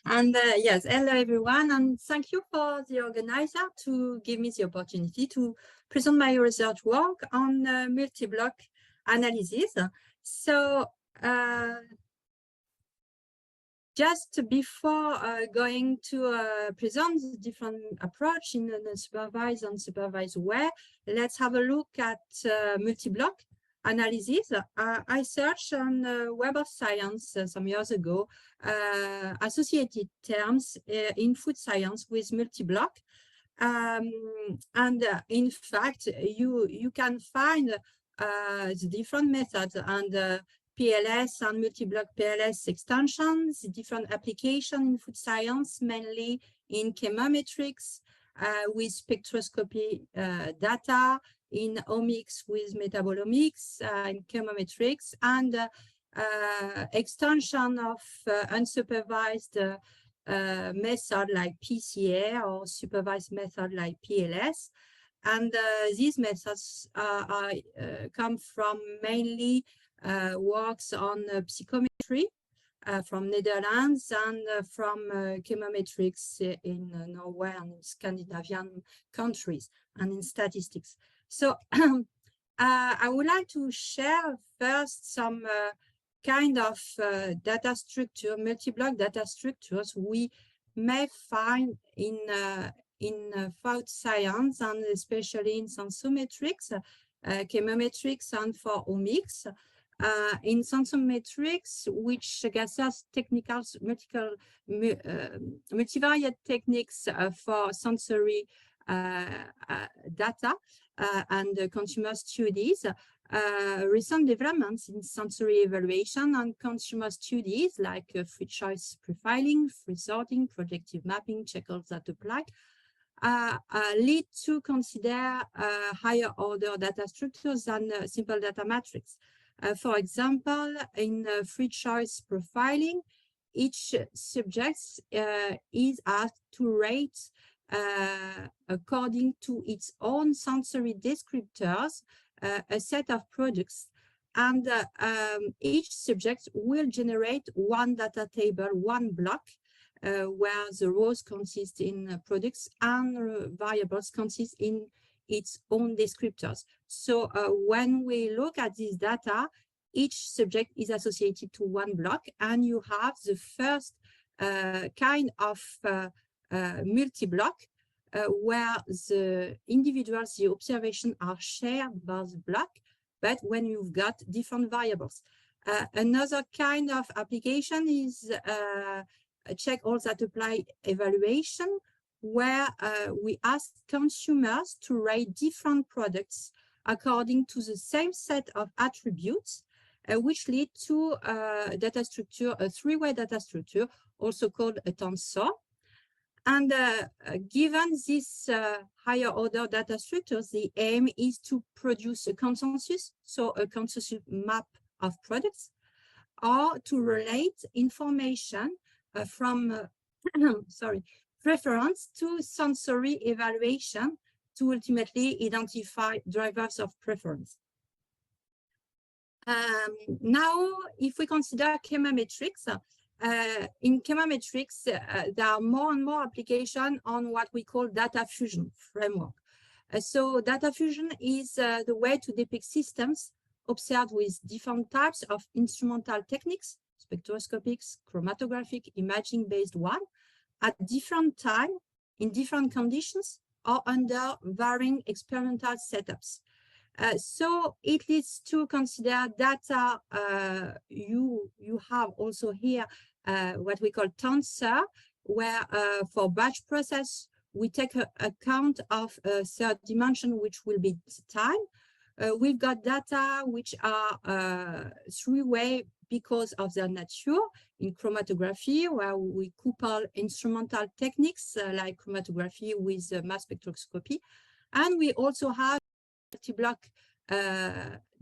And yes, hello everyone, and thank you for the organizer to give me the opportunity to present my research work on multi-block analysis. So just before going to present the different approach in a supervised and supervised way, let's have a look at multi-block analysis. I searched on Web of Science some years ago associated terms in food science with multi-block. In fact, you can find the different methods and PLS and multi-block PLS extensions, different application in food science, mainly in chemometrics with spectroscopy data, in omics with metabolomics and chemometrics, and extension of unsupervised method like PCA or supervised method like PLS. And these methods come from mainly works on psychometry from Netherlands and from chemometrics in Norway and in Scandinavian countries and in statistics. So I would like to share first some kind of data structure, multi-block data structures we may find in food science and especially in sensometrics, chemometrics, and for omics. In sensometrics, which gathers technical multivariate techniques for sensory data and consumer studies. Recent developments in sensory evaluation and consumer studies like free choice profiling, free sorting, projective mapping, checkers that apply, lead to consider higher order data structures than simple data matrix. For example, in free choice profiling, each subject is asked to rate according to its own sensory descriptors a set of products, and each subject will generate one data table, one block, where the rows consist in products and variables consist in its own descriptors. So when we look at this data, each subject is associated to one block, and you have the first kind of multi-block where the individuals, the observations are shared by the block, but when you've got different variables. Another kind of application is check all that apply evaluation, where we ask consumers to rate different products according to the same set of attributes, which lead to data structure, a three-way data structure, also called a tensor. And given this higher order data structures, the aim is to produce a consensus, so a consensus map of products, or to relate information from preference to sensory evaluation to ultimately identify drivers of preference. Now, if we consider chemometrics, in chemometrics, there are more and more applications on what we call data fusion framework. So data fusion is the way to depict systems observed with different types of instrumental techniques, spectroscopic, chromatographic, imaging-based one, at different time, in different conditions, or under varying experimental setups. So it leads to consider data. You have also here what we call tensor, where for batch process, we take account of a third dimension, which will be time. We've got data which are three-way because of their nature in chromatography, where we couple instrumental techniques like chromatography with mass spectroscopy. And we also have multi-block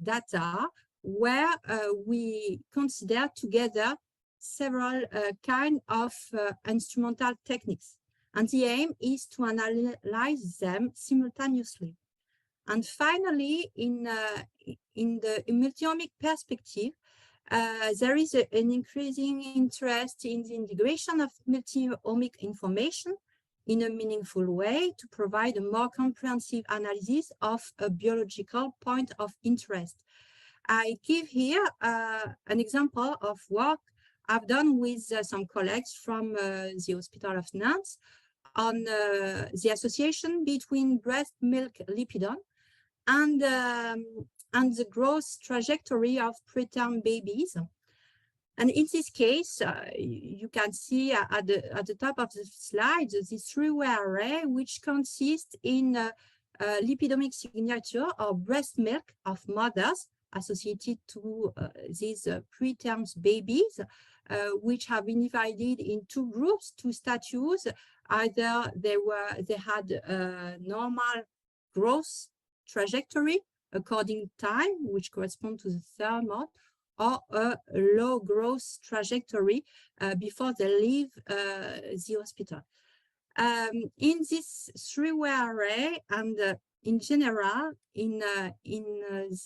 data, where we consider together several kind of instrumental techniques. And the aim is to analyze them simultaneously. And finally, in the multi-omic perspective, There is an increasing interest in the integration of multi-omic information in a meaningful way to provide a more comprehensive analysis of a biological point of interest. I give here an example of work I've done with some colleagues from the Hospital of Nantes on the association between breast milk lipidome and the growth trajectory of preterm babies. And in this case, you can see at the top of the slide, this three-way array, which consists in lipidomic signature or breast milk of mothers associated to these preterm babies, which have been divided in two groups, two status. Either they had a normal growth trajectory according to time, which correspond to the third month, or a low growth trajectory before they leave the hospital. In this three-way array, and in general, in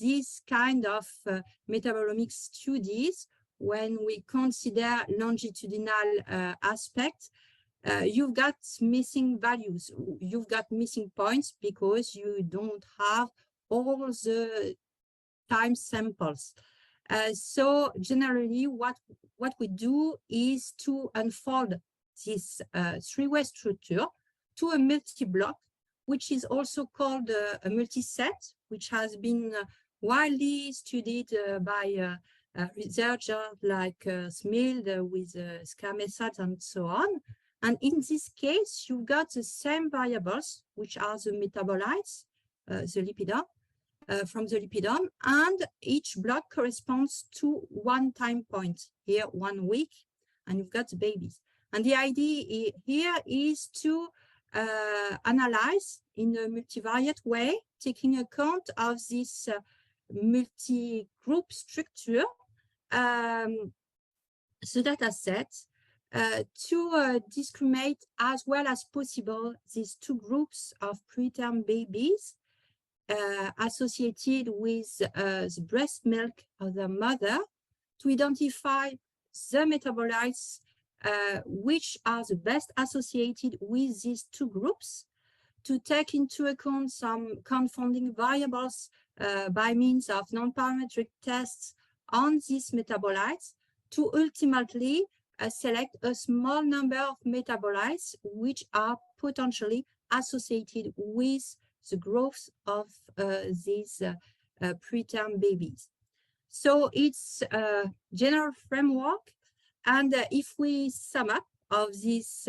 this kind of metabolomic studies, when we consider longitudinal aspects, you've got missing values, you've got missing points because you don't have all the time samples. So generally, what we do is to unfold this three-way structure to a multi-block, which is also called a multi-set, which has been widely studied by researchers like Smild with SCA methods and so on. And in this case, you've got the same variables, which are the metabolites, the lipidome, from the lipidome, and each block corresponds to one time point, here 1 week, and you've got the babies. And the idea here is to analyze in a multivariate way, taking account of this multi-group structure, the data set, to discriminate as well as possible these two groups of preterm babies associated with the breast milk of the mother, to identify the metabolites which are the best associated with these two groups, to take into account some confounding variables by means of non-parametric tests on these metabolites, to ultimately select a small number of metabolites which are potentially associated with the growth of these preterm babies. So it's a general framework, and if we sum up of these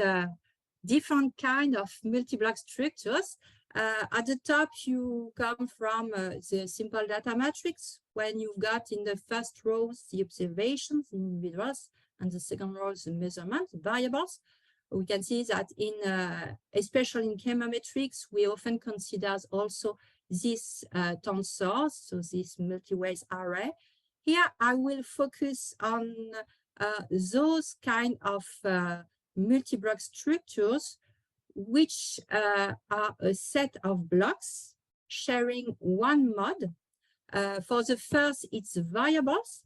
different kind of multi-block structures, at the top you come from the simple data matrix, when you've got in the first rows the observations, individuals, and the second row the measurements, variables. We can see that in, especially in chemometrics, we often consider also this tensor, so this multi-ways array. Here, I will focus on those kind of multi-block structures, which are a set of blocks sharing one mode. For the first, it's variables,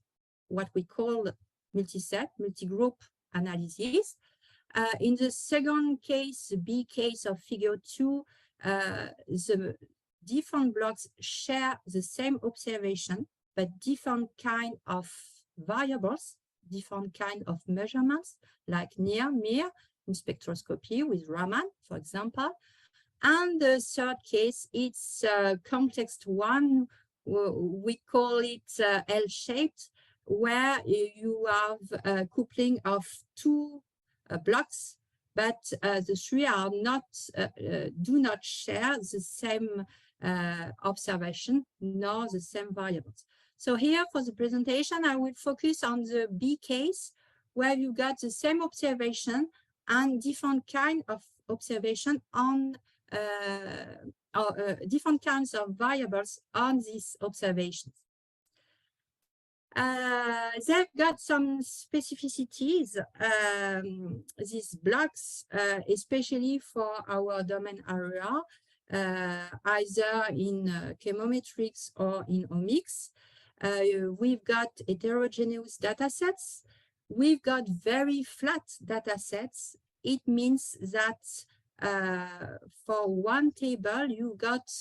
what we call multi-set, multi-group analysis. In the second case, the B case of figure 2, the different blocks share the same observation, but different kind of variables, different kind of measurements, like near, in spectroscopy with Raman, for example. And the third case, it's a complex one, we call it L-shaped, where you have a coupling of two blocks, but the three are not do not share the same observation nor the same variables. So here for the presentation, I will focus on the B case, where you got the same observation and different kind of observation on different kinds of variables on these observations. They've got some specificities, these blocks, especially for our domain area, either in chemometrics or in omics. We've got heterogeneous data sets. We've got very flat data sets. It means that for one table, you've got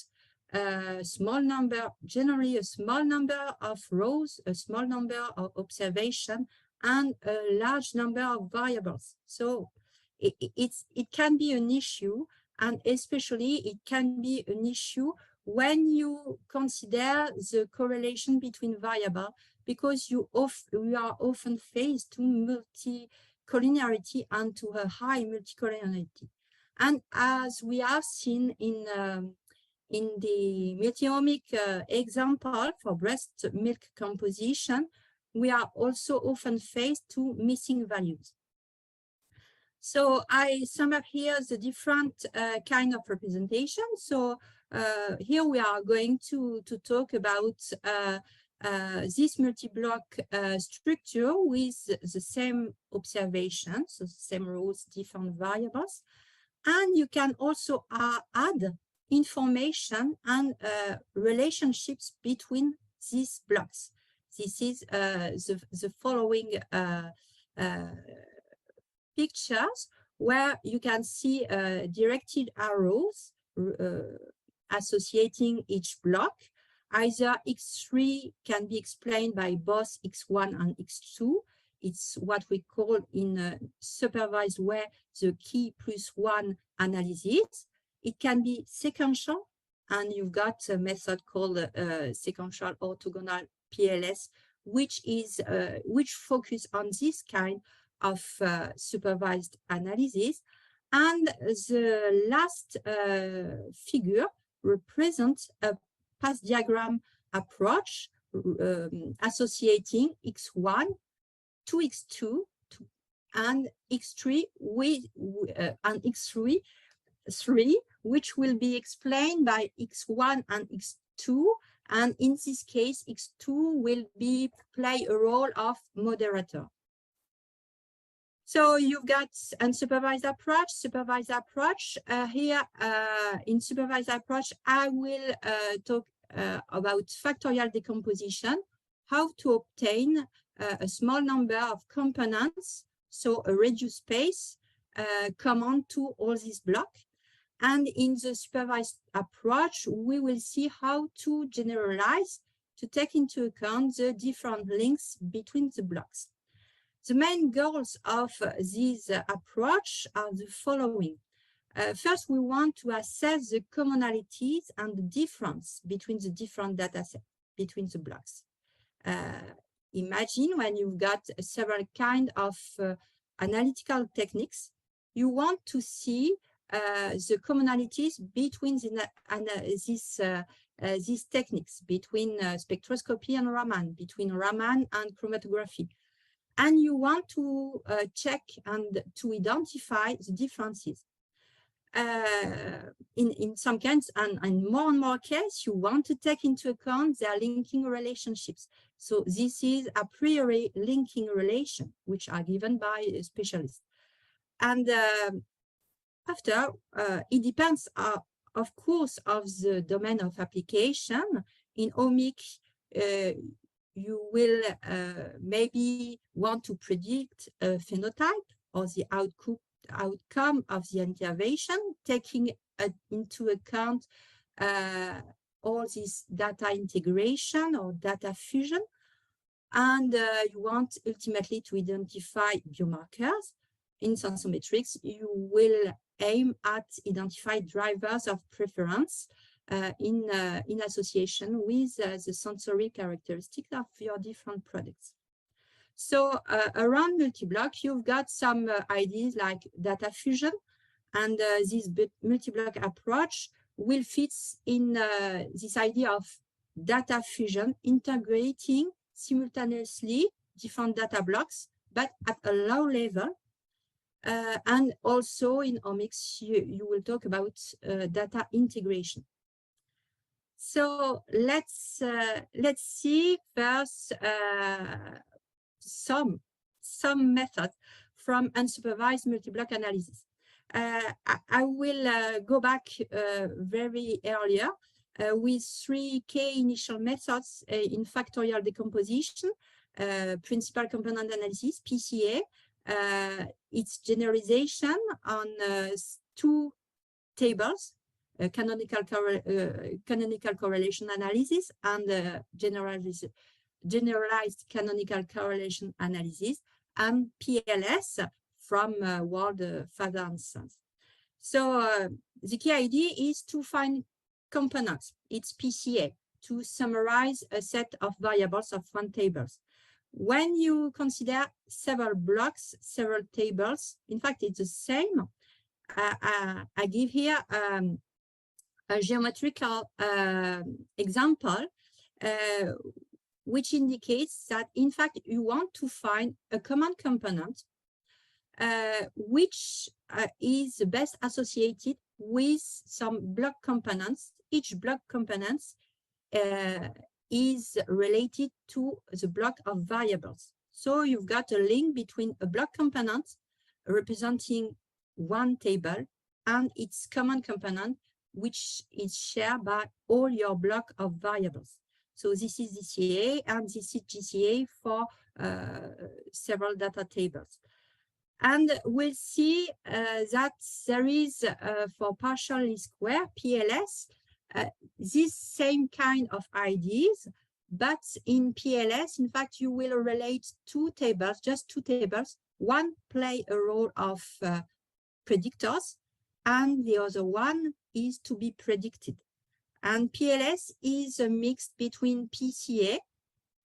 a small number, generally a small number of rows, a small number of observations, and a large number of variables. So it can be an issue, and especially it can be an issue when you consider the correlation between variables, because you are often faced to multicollinearity and to a high multicollinearity. And as we have seen in the multi-omic example for breast milk composition, we are also often faced to missing values. So I sum up here the different kind of representation. So here we are going to talk about this multi-block structure with the same observations, so the same rows, different variables. And you can also add information and relationships between these blocks. This is the following pictures, where you can see directed arrows associating each block. Either X3 can be explained by both X1 and X2. It's what we call in supervised way the key plus one analysis. It can be sequential, and you've got a method called sequential orthogonal PLS, which focus on this kind of supervised analysis. And the last figure represents a path diagram approach associating X1 to X2 and X3 with and X3, which will be explained by X1 and X2. And in this case, X2 will play a role of moderator. So you've got unsupervised approach, supervised approach. Here in supervised approach, I will talk about factorial decomposition, how to obtain a small number of components, so a reduced space common to all these blocks. And in the supervised approach, we will see how to generalize to take into account the different links between the blocks. The main goals of this approach are the following. First, we want to assess the commonalities and the difference between the different data sets, between the blocks. Imagine when you've got several kinds of analytical techniques, you want to see the commonalities between these techniques, between spectroscopy and Raman, between Raman and chromatography. And you want to check and to identify the differences. In some cases, and more cases, you want to take into account their linking relationships. So this is a priori linking relation, which are given by a specialist. And after, it depends, of course, of the domain of application. In omics, you will maybe want to predict a phenotype or the outcome of the intervention, taking into account all this data integration or data fusion. And you want ultimately to identify biomarkers. In sensometrics, you will aim at identify drivers of preference in association with the sensory characteristics of your different products. So around multi-block, you've got some ideas like data fusion, and this multi-block approach will fit in this idea of data fusion, integrating simultaneously different data blocks, but at a low level. And also in omics, you will talk about data integration. So let's see first some methods from unsupervised multi-block analysis. I will go back very earlier with 3 key initial methods in factorial decomposition, principal component analysis, PCA, its generalization on 2 tables, canonical correlation analysis and generalized canonical correlation analysis, and PLS from World Father and Sons. So the key idea is to find components, it's PCA, to summarize a set of variables of 1 table. When you consider several blocks, several tables, in fact, it's the same. I give here a geometrical example, which indicates that, in fact, you want to find a common component which is best associated with some block components. Each block component is related to the block of variables. So you've got a link between a block component representing 1 table and its common component, which is shared by all your block of variables. So this is DCA and this is GCA for several data tables. And we'll see that there is, for partial least square, PLS, this same kind of ideas, but in PLS, in fact, you will relate 2 tables, just 2 tables. One play a role of predictors, and the other one is to be predicted. And PLS is a mix between PCA.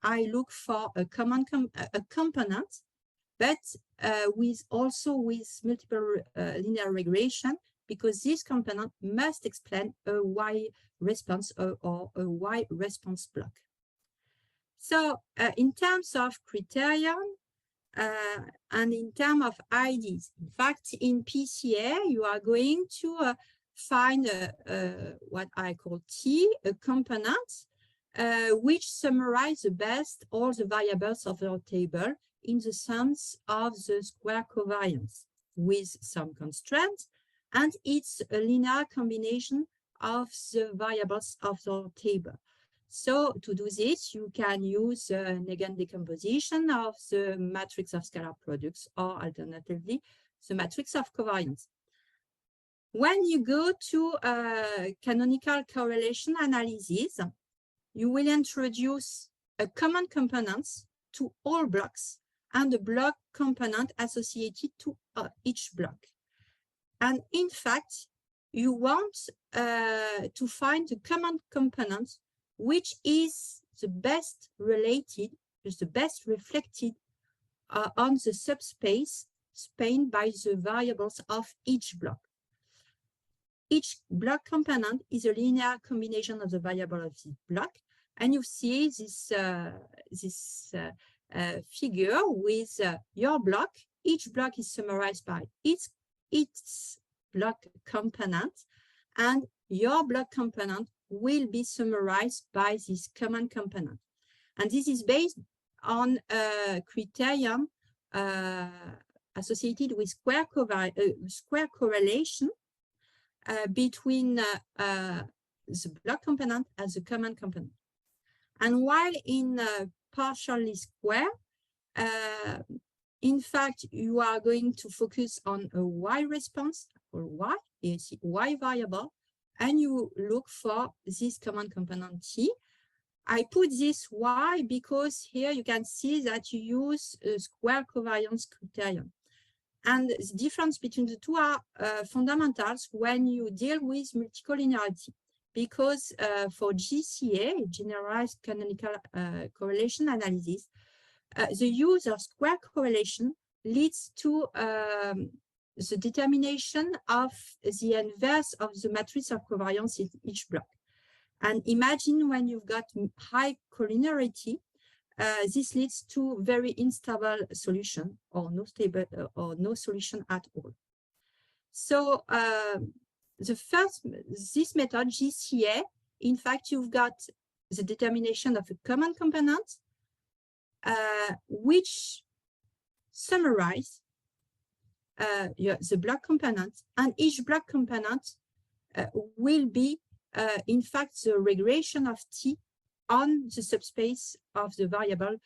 I look for a common component, but also with multiple linear regression, because this component must explain a Y response or a Y response block. So in terms of criterion and in terms of IDs, in fact, in PCA, you are going to find what I call T, a component, which summarize the best all the variables of your table in the sense of the square covariance with some constraints, and it's a linear combination of the variables of the table. So to do this, you can use Negan decomposition of the matrix of scalar products, or alternatively, the matrix of covariance. When you go to canonical correlation analysis, you will introduce a common component to all blocks and a block component associated to each block. And in fact, you want to find the common component which is the best related, is the best reflected on the subspace spanned by the variables of each block. Each block component is a linear combination of the variable of the block, and you see this figure with your block. Each block is summarized by its block component, and your block component will be summarized by this common component. And this is based on a criterion associated with square correlation between the block component and the common component. And while in partially square, in fact, you are going to focus on a Y response, or Y, is Y variable, and you look for this common component T. I put this Y because here you can see that you use a square covariance criterion. And the difference between the two are fundamentals when you deal with multicollinearity, because for GCA, generalized canonical correlation analysis, the use of square correlation leads to the determination of the inverse of the matrix of covariance in each block. And imagine when you've got high collinearity, this leads to very unstable solution, or no stable or no solution at all. So this method GCA, in fact, you've got the determination of a common component, which summarize the block component, and each block component will be in fact, the regression of T on the subspace of the variable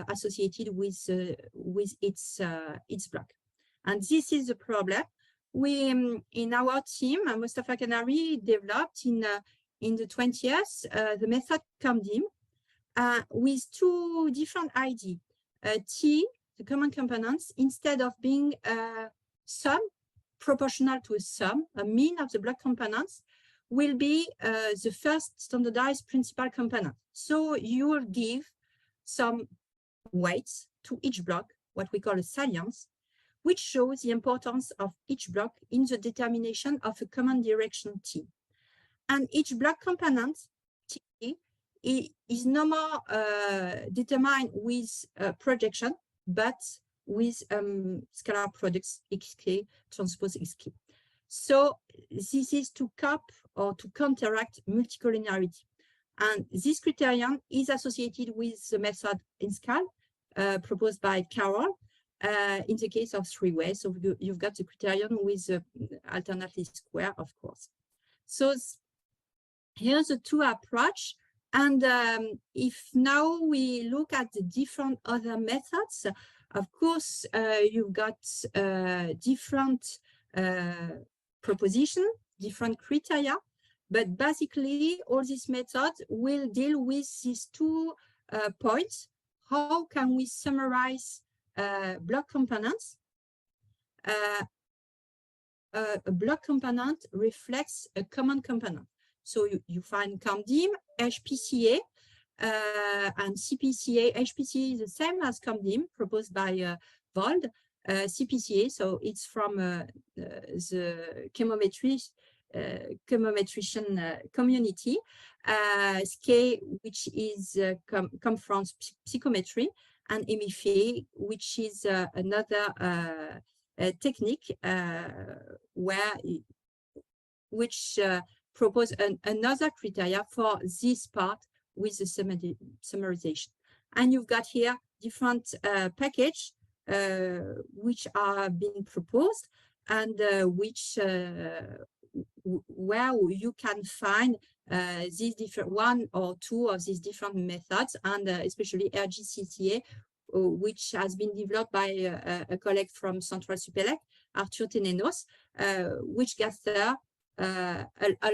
associated with its block. And this is the problem. We, in our team, Mustafa Kanari developed in the 20s the method COMDIM with two different ideas. T, the common components, instead of being a sum proportional to a sum, a mean of the block components, will be the first standardized principal component. So you will give some weights to each block, what we call a salience, which shows the importance of each block in the determination of a common direction T. And each block component, T, is no more determined with projection, but with scalar products xk transpose xk. So this is to cope or to counteract multicollinearity. And this criterion is associated with the method INSCAL proposed by Carol in the case of three ways. So you've got the criterion with the alternately square, of course. So here's the two approach. And if now we look at the different other methods, of course, you've got different proposition, different criteria, but basically all these methods will deal with these two points. How can we summarize block components? A block component reflects a common component. So you find COMDIM, HPCA, and CPCA. HPCA is the same as COMDIM proposed by Vold. CPCA, so it's from the chemometrician community. SK, which is come from psychometry, and MFA, which is another technique which propose another criteria for this part with the summarization. And you've got here different package which are being proposed, and which where you can find these different one or two of these different methods, and especially RGCTA, which has been developed by a colleague from Central Supélec, Arthur Tenenos, which gather a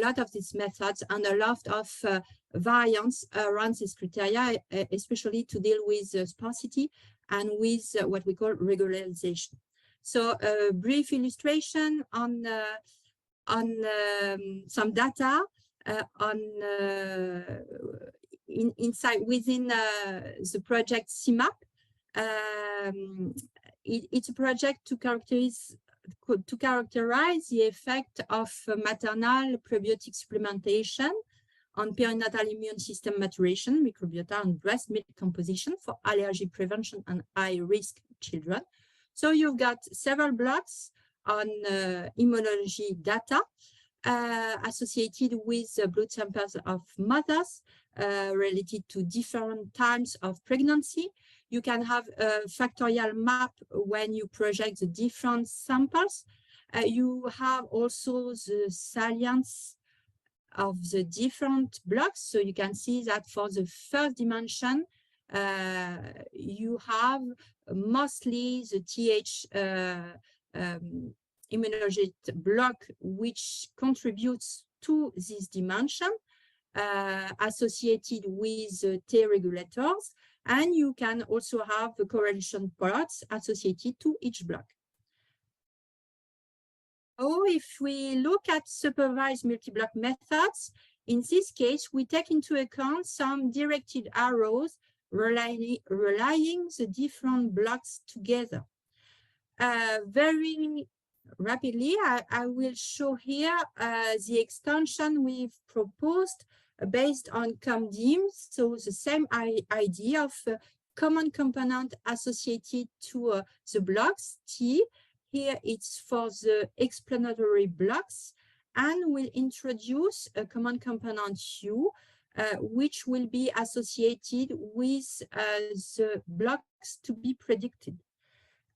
lot of these methods and a lot of variants around these criteria, especially to deal with sparsity and with what we call regularization. So a brief illustration on some data inside within the project CMAP. It's a project to characterize the effect of maternal prebiotic supplementation on perinatal immune system maturation, microbiota, and breast milk composition for allergy prevention and high-risk children. So you've got several blocks on immunology data associated with blood samples of mothers related to different times of pregnancy. You can have a factorial map when you project the different samples. You have also the salience of the different blocks. So you can see that for the first dimension, you have mostly the TH immunology block, which contributes to this dimension associated with the T regulators. And you can also have the correlation plots associated to each block. Oh, if we look at supervised multi-block methods, in this case, we take into account some directed arrows relying the different blocks together. Very rapidly, I will show here the extension we've proposed based on COMDIM. So the same idea of common component associated to the blocks T. Here it's for the explanatory blocks, and we'll introduce a common component U, which will be associated with the blocks to be predicted.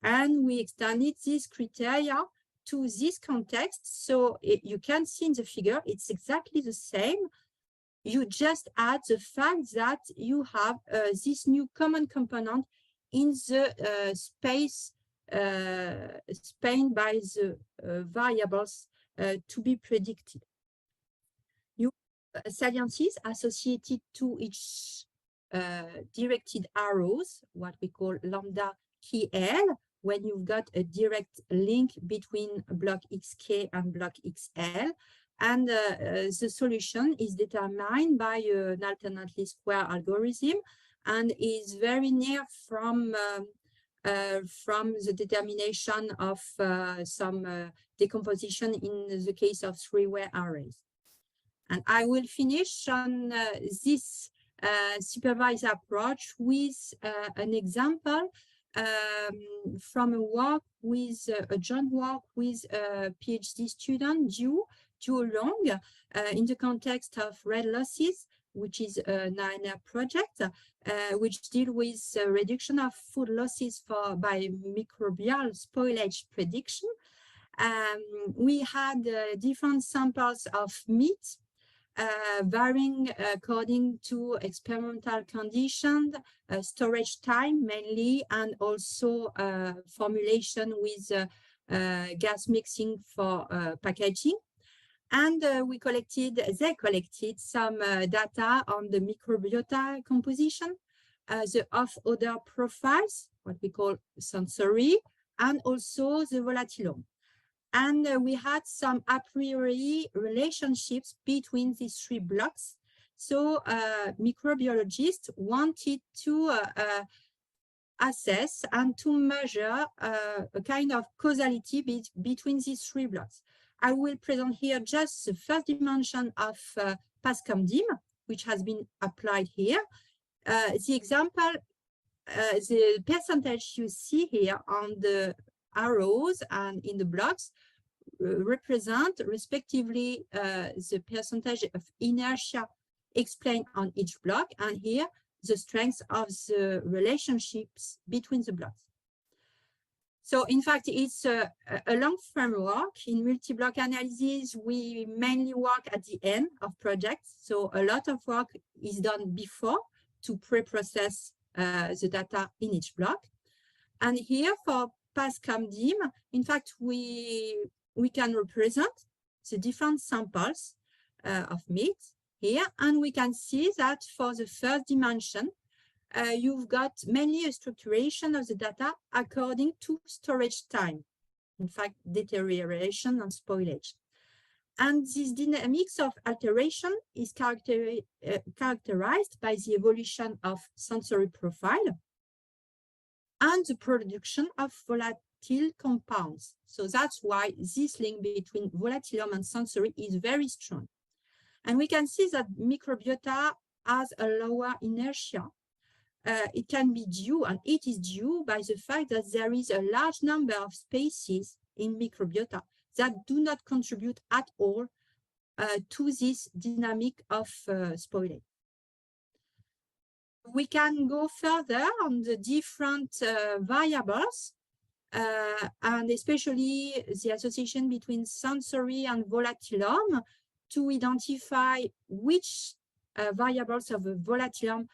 And we extended this criteria to this context. So you can see in the figure, it's exactly the same. You just add the fact that you have this new common component in the space spanned by the variables to be predicted. You saliences associated to each directed arrows, what we call lambda KL, when you've got a direct link between block XK and block XL. And the solution is determined by an alternately square algorithm and is very near from the determination of some decomposition in the case of three-way arrays. And I will finish on this supervised approach with an example from a work with a joint work with a PhD student, Zhu Long, in the context of red losses, which is an INR project, which deal with reduction of food losses by microbial spoilage prediction. We had different samples of meat, varying according to experimental conditions, storage time mainly, and also formulation with gas mixing for packaging. And they collected some data on the microbiota composition, the off-odor profiles, what we call sensory, and also the volatilome. And we had some a priori relationships between these three blocks. So microbiologists wanted to assess and to measure a kind of causality between these three blocks. I will present here just the first dimension of PASCOM-DIM, which has been applied here. The example, the percentage you see here on the arrows and in the blocks represent respectively the percentage of inertia explained on each block, and here the strength of the relationships between the blocks. So in fact, it's a long framework. In multi-block analysis, we mainly work at the end of projects. So a lot of work is done before to pre-process the data in each block. And here for PASCOM-DIM, in fact, we can represent the different samples of meat here. And we can see that for the first dimension, you've got mainly a structuration of the data according to storage time, in fact, deterioration and spoilage. And this dynamics of alteration is characterized by the evolution of sensory profile and the production of volatile compounds. So that's why this link between volatilome and sensory is very strong. And we can see that microbiota has a lower inertia. It can be due, and it is due by the fact that there is a large number of species in microbiota that do not contribute at all to this dynamic of spoilage. We can go further on the different variables, and especially the association between sensory and volatilome to identify which variables of the volatilome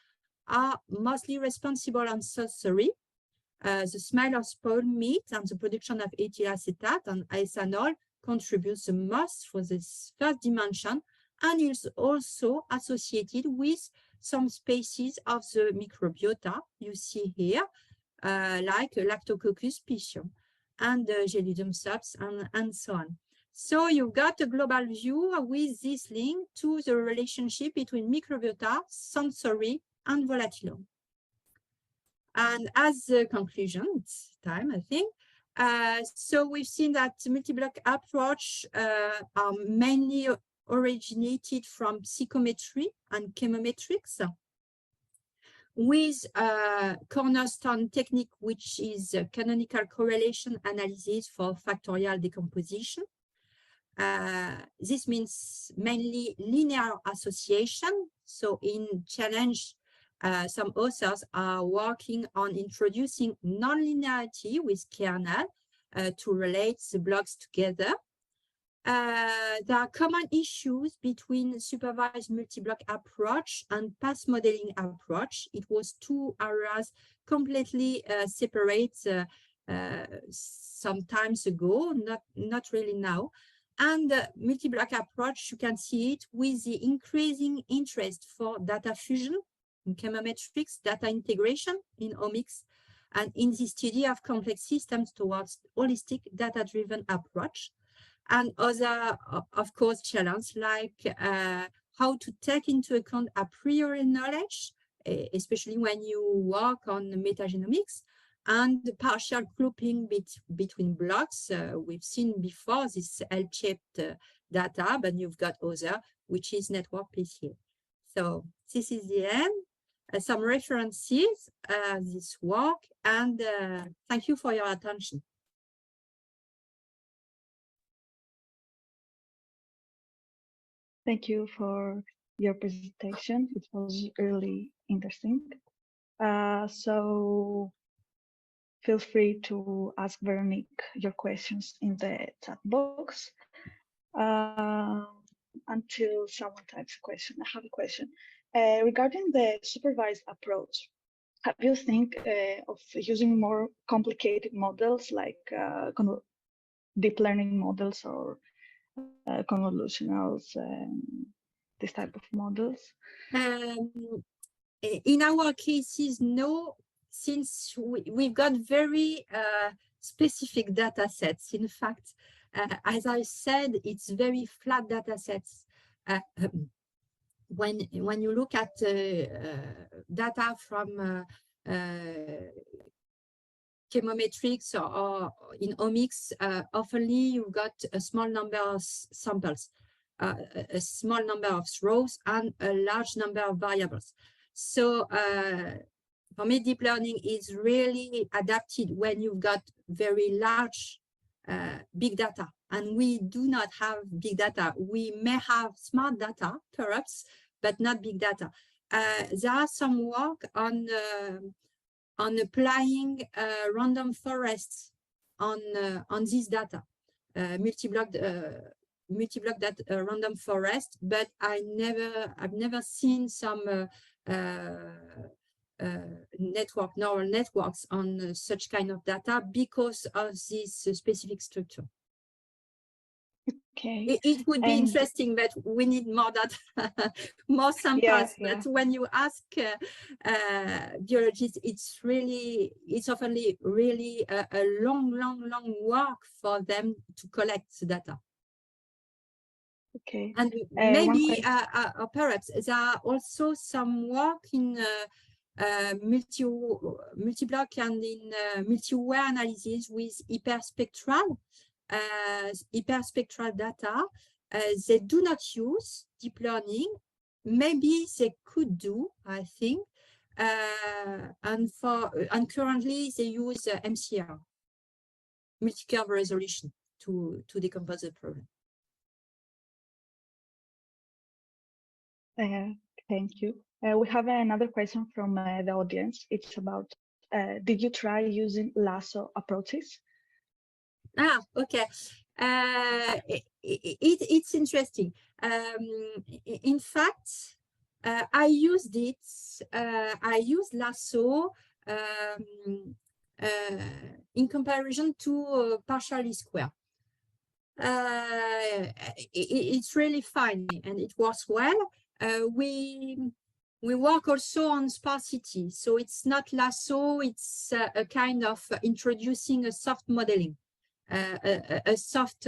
are mostly responsible on sensory, the smell of spoiled meat and the production of ethyl acetate and ethanol contributes the most for this first dimension, and is also associated with some species of the microbiota you see here, like Lactococcus piscium and Gelidum subs and so on. So you've got a global view with this link to the relationship between microbiota, sensory, and volatilome. And as a conclusion, it's time, I think. So we've seen that multi-block approach are mainly originated from psychometry and chemometrics, with a cornerstone technique, which is canonical correlation analysis for factorial decomposition. This means mainly linear association. So in challenge, some authors are working on introducing nonlinearity with kernel to relate the blocks together. There are common issues between supervised multi-block approach and path modeling approach. It was two areas completely separate some times ago, not really now. And multi-block approach, you can see it with the increasing interest for data fusion in chemometrics, data integration in omics, and in the study of complex systems towards holistic data-driven approach. And other, of course, challenges like how to take into account a priori knowledge, especially when you work on metagenomics, and the partial grouping between blocks. We've seen before this L-shaped data, but you've got other, which is network PCA. So this is the end. Some references, this work, and thank you for your attention. Thank you for your presentation. It was really interesting. So feel free to ask Veronique your questions in the chat box. Until someone types a question, I have a question. Regarding the supervised approach, have you think of using more complicated models like deep learning models or convolutionals, this type of models? In our cases, no, since we've got very specific data sets. In fact, as I said, it's very flat data sets. When you look at data from chemometrics or in omics, often you've got a small number of samples, a small number of rows, and a large number of variables. So for me, deep learning is really adapted when you've got very large big data, and we do not have big data. We may have smart data, perhaps, but not big data. There are some work on applying random forests on this data, multi-block that random forest, but I've never seen some neural networks on such kind of data because of this specific structure. Okay. It would be interesting, but we need more data, more samples. Yeah. But when you ask biologists, it's often really a long work for them to collect the data. Okay. And maybe, or perhaps, there are also some work in multi-block and in multi-ware analysis with hyperspectral data. They do not use deep learning. Maybe they could do, I think. And currently they use MCR, multi-curve resolution, to decompose the problem. Thank you. We have another question from the audience. It's about, did you try using Lasso approaches? Ah, okay. It's interesting. In fact, I used it. I used Lasso in comparison to partial least square. It's really fine and it works well. We work also on sparsity, so it's not Lasso. It's a kind of introducing a soft modeling. A soft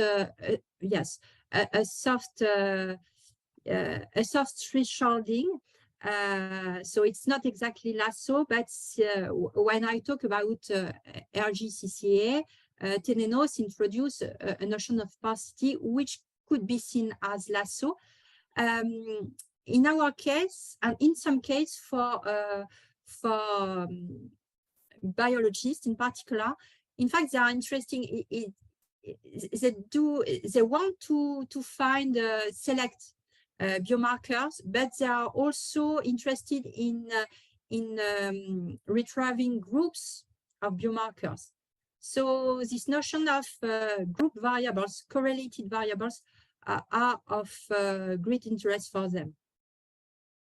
thresholding. So it's not exactly Lasso, but when I talk about RGCCA, Tenenos introduced a notion of sparsity, which could be seen as Lasso. In our case, and in some cases for biologists in particular, in fact, they are interesting. They want to find select biomarkers, but they are also interested in retrieving groups of biomarkers. So this notion of group variables, correlated variables, are of great interest for them.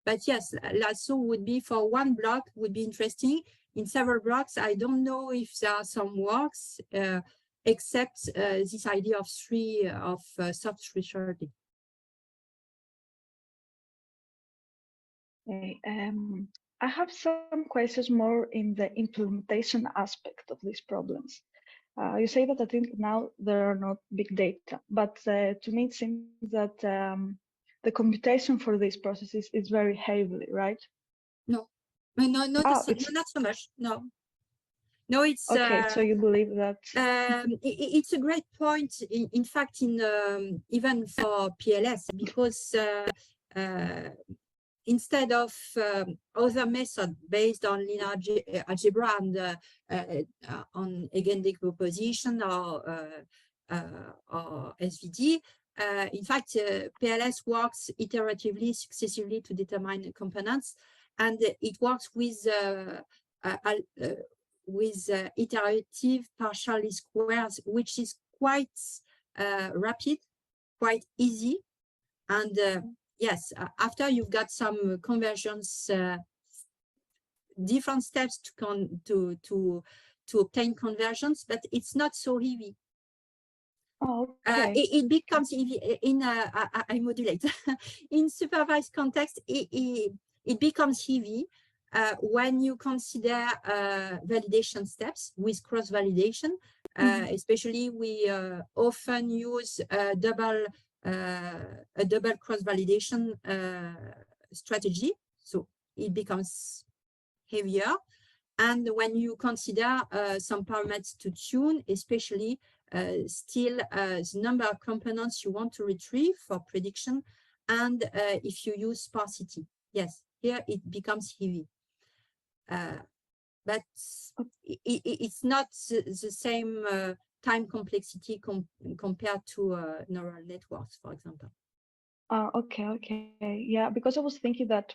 But yes, Lasso would be for one block, would be interesting. In several blocks, I don't know if there are some works, except this idea of soft thresholding. Okay, I have some questions more in the implementation aspect of these problems. You say that I think now there are not big data, but to me it seems that the computation for these processes is very heavily, right? No, not so much. No, it's okay. So you believe that it's a great point. In fact, even for PLS, because instead of other method based on linear algebra and on eigen decomposition or SVD, in fact, PLS works iteratively, successively to determine components, and it works with iterative partial least squares, which is quite rapid, quite easy, and yes, after you've got some conversions, different steps to obtain conversions, but it's not so heavy. Oh, okay. It becomes heavy in I modulate in supervised context. It becomes heavy when you consider validation steps with cross validation. Especially, we often use a double cross validation strategy, so it becomes heavier. And when you consider some parameters to tune, especially still the number of components you want to retrieve for prediction, and if you use sparsity, yes, here it becomes heavy. But it's not the same time complexity compared to neural networks, for example. Okay. Yeah, because I was thinking that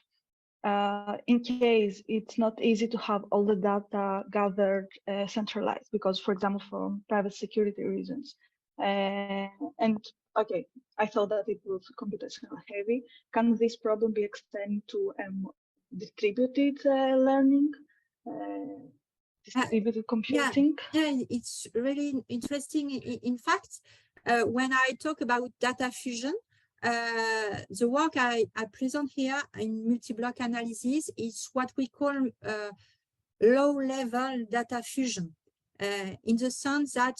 in case it's not easy to have all the data gathered centralized, because, for example, for private security reasons. And okay, I thought that it was computational heavy. Can this problem be extended to distributed learning, distributed computing? Yeah, it's really interesting. In fact, when I talk about data fusion, the work I present here in multi-block analysis is what we call low-level data fusion, in the sense that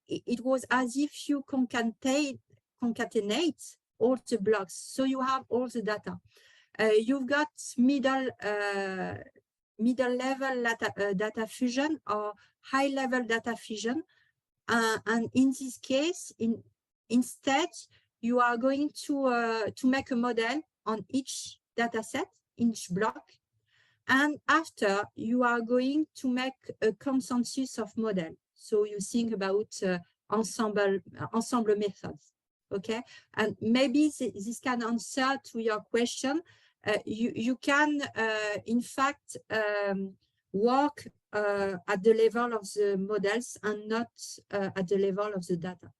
it was as if you concatenate all the blocks, so you have all the data. You've got middle-level data fusion or high-level data fusion, and in this case, instead, you are going to make a model on each data set, each block, and after you are going to make a consensus of model. So you think about ensemble methods, okay? And maybe this can answer to your question. You can, in fact, work at the level of the models and not at the level of the data.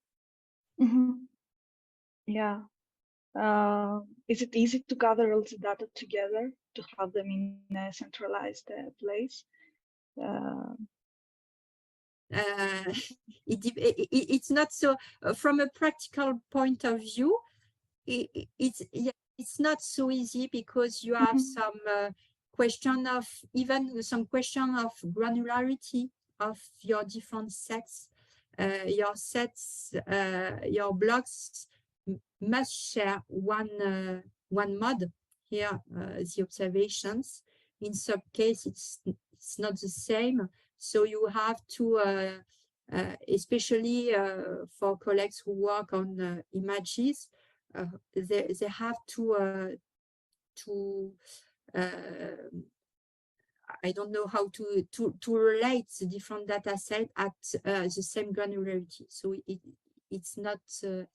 Yeah. Is it easy to gather all the data together to have them in a centralized place? It's not so. From a practical point of view, it's not so easy, because you have some question of granularity of your different sets. Your sets, your blocks must share one mode. Here, the observations. In some case, it's not the same. So you have to, especially for colleagues who work on images, they have to I don't know how to relate the different data set at the same granularity. So it's not so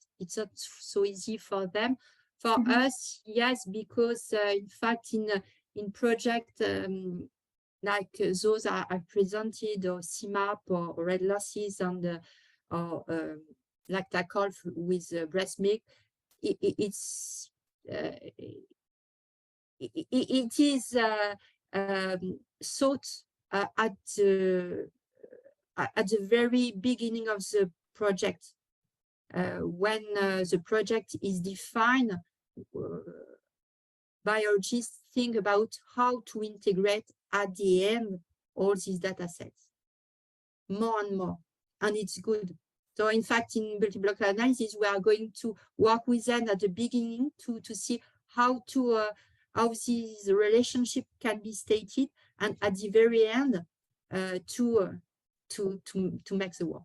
easy for them. For us, yes, because in fact in project like those I presented, or CMAP or red losses, and or lactacol with breast milk. It is thought at the very beginning of the project. When the project is defined, biologists think about how to integrate at the end all these data sets more and more, and it's good. So in fact, in multi-block analysis, we are going to work with them at the beginning to see how this relationship can be stated, and at the very end to make the work.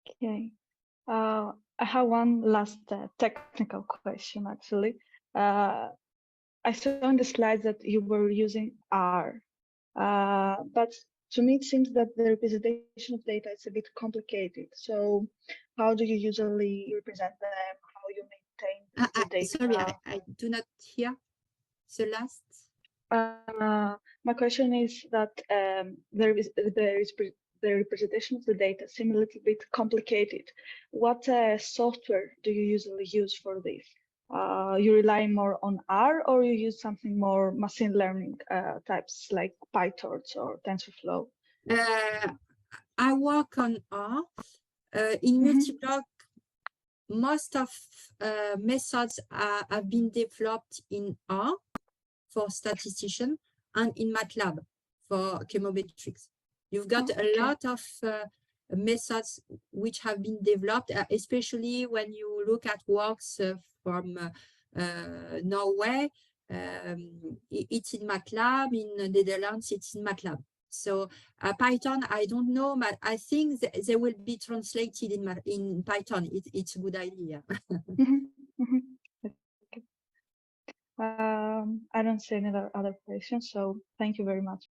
Okay. I have one last technical question, actually. I saw on the slides that you were using R, but to me, it seems that the representation of data is a bit complicated. So how do you usually represent them? How you maintain the data? Sorry, I do not hear the last. My question is that the representation of the data seems a little bit complicated. What software do you usually use for this? You rely more on R, or you use something more machine learning types like PyTorch or TensorFlow? I work on R. In Multiblock, most of methods have been developed in R for statistician, and in MATLAB for chemometrics. You've got a lot of methods which have been developed, especially when you look at works from Norway. It's in MATLAB. In the Netherlands, it's in MATLAB. So Python, I don't know, but I think they will be translated in Python. It's a good idea. I don't see any other questions, so thank you very much